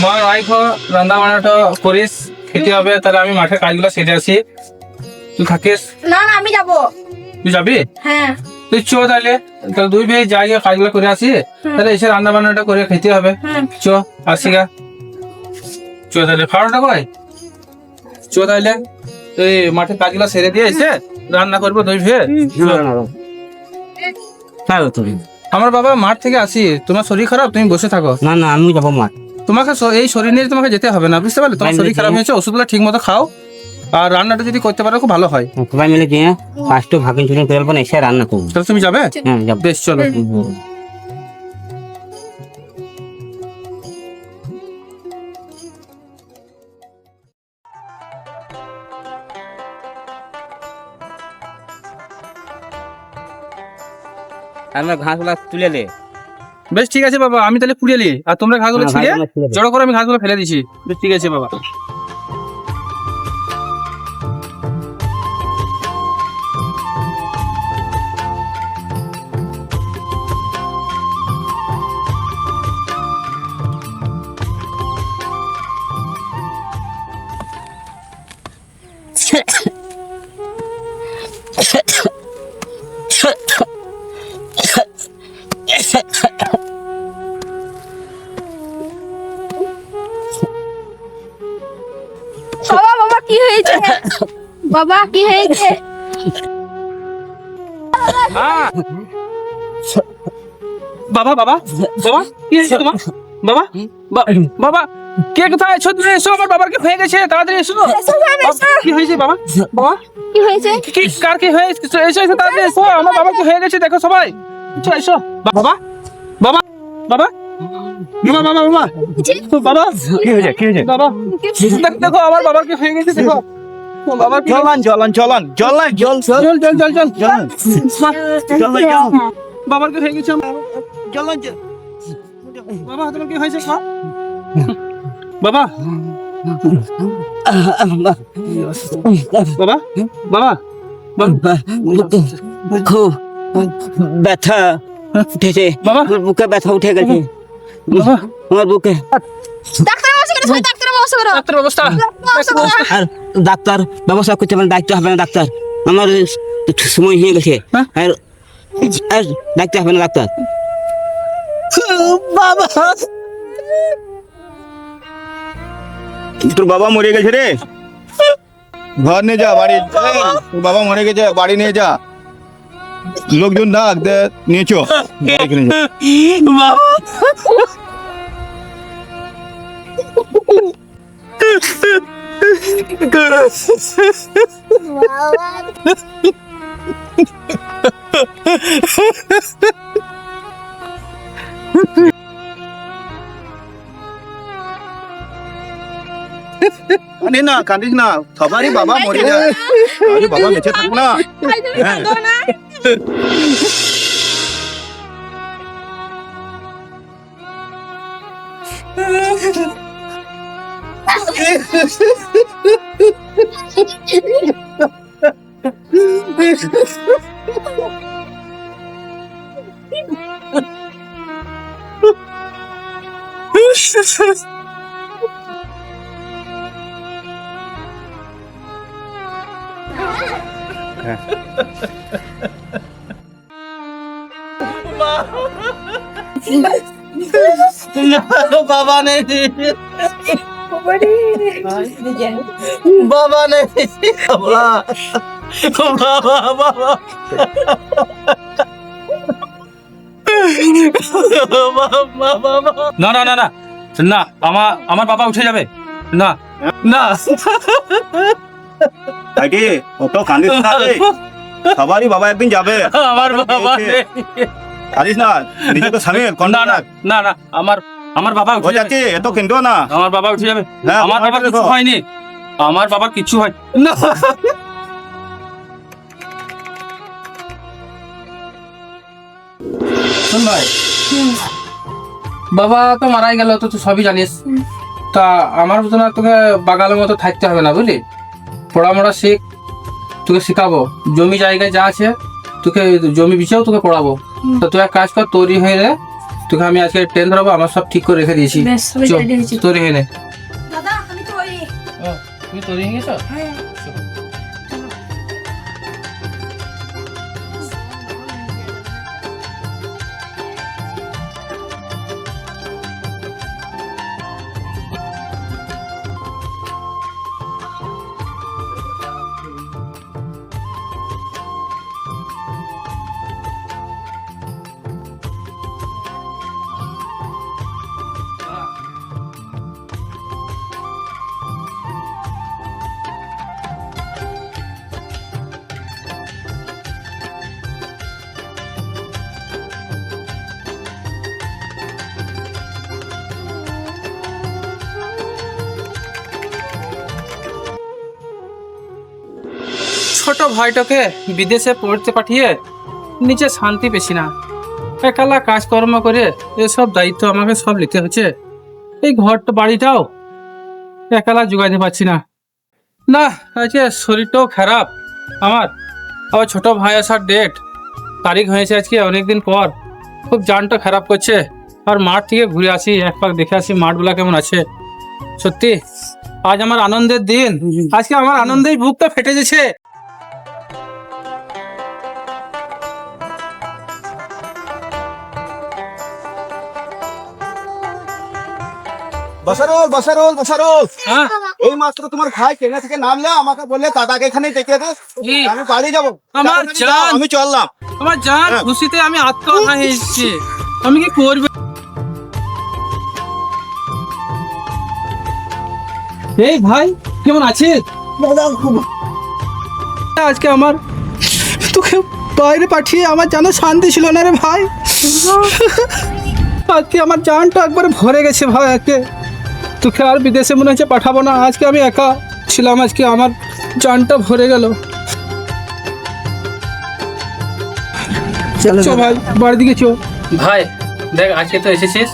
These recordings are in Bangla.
মা রাই রান্না বান্নাটা করিস, খেতে হবে। তাহলে আমি মাঠে কাজগুলো সেরে আসি, তুই থাকিস। না না আমি যাবো। তুই যাবি? হ্যাঁ তুই চ তাহলে, তাহলে দুই ভাই যাই কাজগুলো করে আসি, তাহলে এসে রান্না বান্নাটা করে খেতে হবে। চ আসি গা, চ তাহলে খাওয়াটা কয়, চ তাহলে এই মাঠে কাজগুলো সেরে দিয়ে এসে রান্না করবো দুই ভাই। আমার বাবা মাঠ থেকে আসি, তোমার শরীর খারাপ, তুমি বসে থাকো। না না আমি যাবো মাঠ। তোমাকে এই শরীর নিয়ে তোমাকে যেতে হবে না, বুঝতে পারলে? তোমার শরীর খারাপ হয়েছে, ওষুধগুলো ঠিক মতো খাও, আর রান্নাটা যদি করতে পারো খুব ভালো হয়। সবাই মিলে গিয়ে ফার্স্ট ভাগিন চুরি করে ফেলবো, এসে রান্না করবো। তাহলে তুমি যাবে? হ্যাঁ যাবো। বেশ চলো। আমরা ঘাসগুলা তুলে নে। বেশ ঠিক আছে বাবা, আমি তাহলে কুড়িয়ে নিই, আর তোমরা ঘাসগুলো হ্যাঁ, ছিঁড়ে ঘাসগুলো ছিঁড়ে দাও। জড়ো করে আমি ঘাসগুলো ফেলে দিছি। বেশ ঠিক আছে বাবা। বাবা বাবা কি হয়েছে? বাবা কি হয়েছে? বাবা বাবা বাবা কি হয়েছে তোমার? বাবা বাবা কে কোথায় আছো? তুমি এসো, আমার বাবার কি হয়ে গেছে, তাড়াতাড়ি এসো। কি হয়েছে বাবা? বাবা কি হয়েছে? কি কার কি হয়ে এসো, এসো তাড়াতাড়ি এসো, আমার বাবার কি হয়ে গেছে দেখো সবাই। এসো এসো বাবা বাবা বাবা বাবা বাবা বাবা বাবা কি হয়েছে কি হয়েছে? বাবা দেখো আমার বাবার কি হয়ে গেছে, দেখো বাবার কি বাবার কি হয়ে গেছে, বাবা তোমার কি হয়েছে বাবা? বাবা বাবা খুব ব্যথা উঠেছে বাবা বুকে, ব্যথা উঠে গেছে বাবা আমার বুকে। ডাক্তার বসে করো, সবাই ডাক্তার বসে করো। ডাক্তার অবস্থা আর ডাক্তার ব্যবস্থা করতে পারেন, দায়িত্ব হবে না ডাক্তার, আমার সময় হয়ে গেছে। হ্যাঁ? আর আর দায়িত্ব হবে না ডাক্তার। বাবা তোর বাবা মরে গেছে রে, ঘর নিয়ে যা বাড়ি। তোর বাবা মরে গেছে, বাড়ি নিয়ে যা, লোকজন ডাক দে, নিয়ে চো এখানে যা। কাঁদিস না কাঁদিস না, সবারই বাবা মরে যায়, সবারই বাবা বেঁচে থাকবো না। ভাই তুমি কাঁদো না। বাবা নেই, বাবা নেই, বাবা বাবা না না না না না, আমার বাবা উঠে যাবে না না। আগে অত কাঁদিস না রে, সবারই বাবা একদিন যাবে। আমার বাবা নেই। কাঁদিস না, নিজেকে স্বামী না কন্যা না না না, আমার বাবা হয়ে উঠে যাবে, যাচ্ছে, এত কিন্তু না। আমার বাবা উঠে যাবে। হ্যাঁ, আমার বাবার দেখো। কিছু হয়নি, আমার বাবার কিছু হয় না। শোন ভাই, বাবা তো মারাই গেল, তো তুই সবই জানিস। তা আমার মতো না, তোকে বাগালের মতো থাকতে হবে না, বুঝলি? পড়ামোড়া শিখ, তোকে শেখাবো, জমি জায়গায় যা আছে তোকে জমি বিছেও তোকে পড়াবো। তো তুই এক কাজ কর, তৈরি হয়ে রে, তোকে আমি আজকে ট্রেন ধরবো, আমার সব ঠিক করে রেখে দিয়েছি। বেশ, আমি চল, ready হয়েছি। তোর এখানে। দাদা আমি তো ওই ও, তুমি তৈরি হয়ে গেছো? হ্যাঁ ছোট ভাইটাকে বিদেশে পড়তে পাঠিয়ে নিচে শান্তি পেছি না। একালা কাজকর্ম করে এসব দায়িত্ব আমাকে সব নিতে হচ্ছে। এই ঘরটা বাড়িটাও একালা জোগাইতে পারছি না। না, আজকে শরীরটাও খারাপ আমার। আবার ছোট ভাই আসার তারিখ হয়েছে আজকে অনেকদিন পর। খুব জানটা খারাপ করছে। আর মাঠ থেকে ঘুরে আসি, এক পাক দেখে আসি মাঠগুলা কেমন আছে। সত্যি আজ আমার আনন্দের দিন। আজকে আমার আনন্দেই বুকটা ফেটে গেছে। বসারুল বসারুল বসারুল, হ্যাঁ, এই মাত্র তোমার ভাই ট্রেনে থেকে নামলে আমাকে বললে দাদাকে এখানে ডেকে দে, কি? আমি বাড়ি যাবো। আমার তাড়াতাড়ি জান। যাও, আমি চললাম। আমার জান হ্যাঁ। খুশিতে আমি আত্মহত্যা হয়ে এসেছি। আমি কি করব? এই ভাই কেমন আছিস? আজকে আমার তোকে বাইরে পাঠিয়ে আমার জানা শান্তি ছিল না রে ভাই। আজকে আমার জানটা একবারে ভরে গেছে ভাই। আজকে তোকে আর বিদেশে মনে হচ্ছে পাঠাবো না। আজকে আমি একা ছিলাম, আজকে আমার জানটা ভরে গেল। চো ভাই বাড়ির দিকে চো। ভাই দেখ, আজকে তো এসেছিস,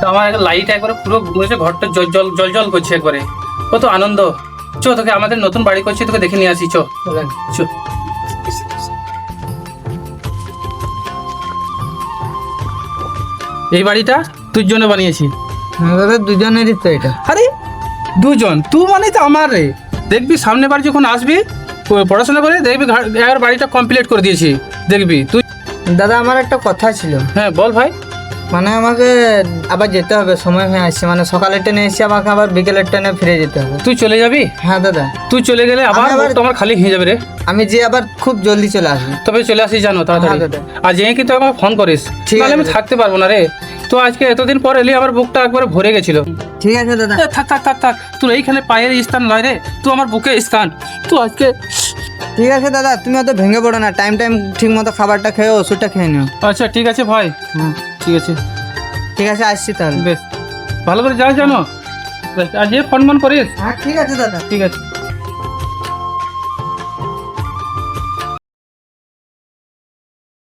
তো আমার লাইট একবারে পুরো ঘুরেছে, ঘরটা জল জল জল জল করছে একবারে। কত আনন্দ। চো, তোকে আমাদের নতুন বাড়ি করছি, তোকে দেখে নিয়ে আসি। চো চো। এই বাড়িটা তোর জন্য বানিয়েছি। দাদা দুজনেরই তো এটা। আরে দুজন, তুই মানে তো আমার রে। দেখবি সামনে বার যখন আসবি পড়াশোনা করে দেখবি একবার বাড়িটা কমপ্লিট করে দিয়েছি। দেখবি তুই। দাদা আমার একটা কথা ছিল, হ্যাঁ বল ভাই। মানে আমাকে আবার যেতে হবে, সময় হয়ে আসছে। মানে সকালের ট্রেনে এসে আমাকে আবার বিকেলের ট্রেনে ফিরে যেতে হবে। তুই চলে যাবি? হ্যাঁ দাদা, তুই চলে গেলে আবার আমি আবার- তোমার খালি হয়ে যাবে রে। আমি যে আবার খুব জলদি চলে আসবো। তবে চলে আসিস জানো তাড়াতাড়ি। হ্যাঁ দাদা। আর যেয়ে কিন্তু আমাকে ফোন করিস, ঠিক নাহলে আছে আমি দাদা। থাকতে পারবো না রে। তো আজকে এতদিন পর এলি, আমার বুকটা একবারে ভরে গেছিল। ঠিক আছে দাদা। থাক থাক থাক থাক, তোর এইখানে পায়ের স্থান নয় রে, তুই আমার বুকে স্থান। তুই আজকে ঠিক আছে দাদা, তুমি অত ভেঙে পড়ো না। টাইম ঠিক মতো খাবারটা খেয়ে ওষুধটা খেয়ে নিও। আচ্ছা ঠিক আছে ভাই। হ্যাঁ ঠিক আছে, ঠিক আছে, আসছি তাহলে। বেশ ভালো করে যাস জানো। বেশ, আর যে ফোন করিস। হ্যাঁ ঠিক আছে দাদা। ঠিক আছে।